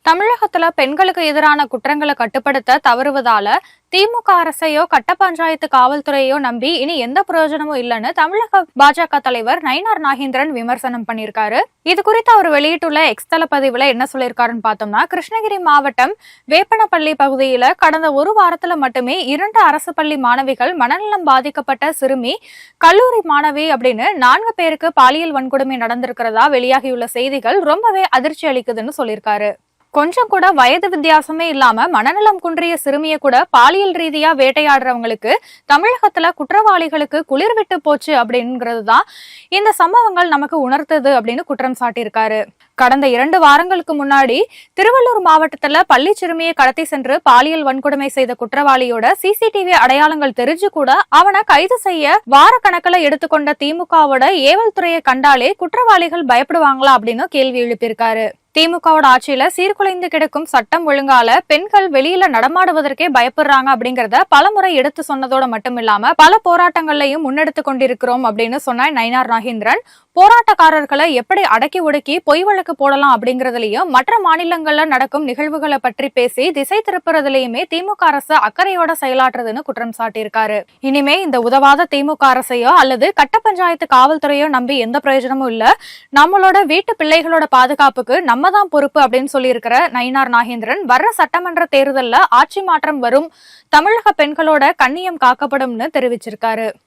தமிழகத்துல பெண்களுக்கு எதிரான குற்றங்களை கட்டுப்படுத்த தவறுவதால திமுக அரசையோ கட்ட பஞ்சாயத்து காவல்துறையோ நம்பி இனி எந்த பிரயோஜனமும் இல்லைன்னு தமிழக பாஜக தலைவர் நயினார் நாகேந்திரன் விமர்சனம் பண்ணியிருக்காரு. இது குறித்து அவர் வெளியிட்டுள்ள எக்ஸ் தள பதிவுல என்ன சொல்லியிருக்காருன்னு பார்த்தோம்னா, கிருஷ்ணகிரி மாவட்டம் வேப்பனப்பள்ளி பகுதியில கடந்த ஒரு வாரத்துல மட்டுமே 2 அரசு பள்ளி மாணவிகள் மனநலம் பாதிக்கப்பட்ட சிறுமி கல்லூரி மாணவி அப்படின்னு 4 பேருக்கு பாலியல் வன்கொடுமை நடந்திருக்கிறதா வெளியாகியுள்ள செய்திகள் ரொம்பவே அதிர்ச்சி அளிக்குதுன்னு சொல்லியிருக்காரு. கொஞ்சம் கூட வயது வித்தியாசமே இல்லாம மனநலம் குன்றிய சிறுமியை கூட பாலியல் ரீதியா வேட்டையாடுறவங்களுக்கு தமிழகத்துல குற்றவாளிகளுக்கு குளிர் விட்டு போச்சு அப்படிங்கிறதுதான் இந்த சம்பவங்கள் நமக்கு உணர்த்தது அப்படின்னு குற்றம் சாட்டியிருக்காரு. கடந்த 2 வாரங்களுக்கு முன்னாடி திருவள்ளூர் மாவட்டத்துல பள்ளி சிறுமியை கடத்தி சென்று பாலியல் வன்கொடுமை செய்த குற்றவாளியோட சிசிடிவி அடையாளங்கள் தெரிஞ்சு கூட அவனை கைது செய்ய வார கணக்குல எடுத்துக்கொண்ட திமுகவோட ஏவல் துறையை கண்டாலே குற்றவாளிகள் பயப்படுவாங்களா அப்படின்னு கேள்வி எழுப்பியிருக்காரு. திமுகவோட ஆட்சியில சீர்குலைந்து கிடக்கும் சட்டம் ஒழுங்கால பெண்கள் வெளியில நடமாடுவதற்கே பயப்படுறாங்க அப்படிங்கறத பலமுறை எடுத்து சொன்னதோட மட்டும் இல்லாம பல போராட்டங்களையும் முன்னெடுத்து கொண்டிருக்கிறோம் அப்படின்னு சொன்ன நயினார் நாகேந்திரன், போராட்டக்காரர்களை எப்படி அடக்கி ஒடுக்கி பொய் வழக்கு போடலாம் அப்படிங்கறதுலயும் மற்ற மாநிலங்கள்ல நடக்கும் நிகழ்வுகளை பற்றி பேசி திசை திருப்புறதுலயுமே திமுக அரசு அக்கறையோட செயலாற்றுதுன்னு குற்றம் சாட்டியிருக்காரு. இனிமே இந்த உதவாத திமுக அரசையோ அல்லது கட்ட பஞ்சாயத்து காவல்துறையோ நம்பி எந்த பிரயோஜனமும் இல்ல, நம்மளோட வீட்டு பிள்ளைகளோட பாதுகாப்புக்கு நம்ம தான் பொறுப்பு அப்படின்னு சொல்லி இருக்கிற நயினார் நாகேந்திரன், வர்ற சட்டமன்ற தேர்தல்ல ஆட்சி மாற்றம் வரும், தமிழக பெண்களோட கண்ணியம் காக்கப்படும்னு தெரிவிச்சிருக்காரு.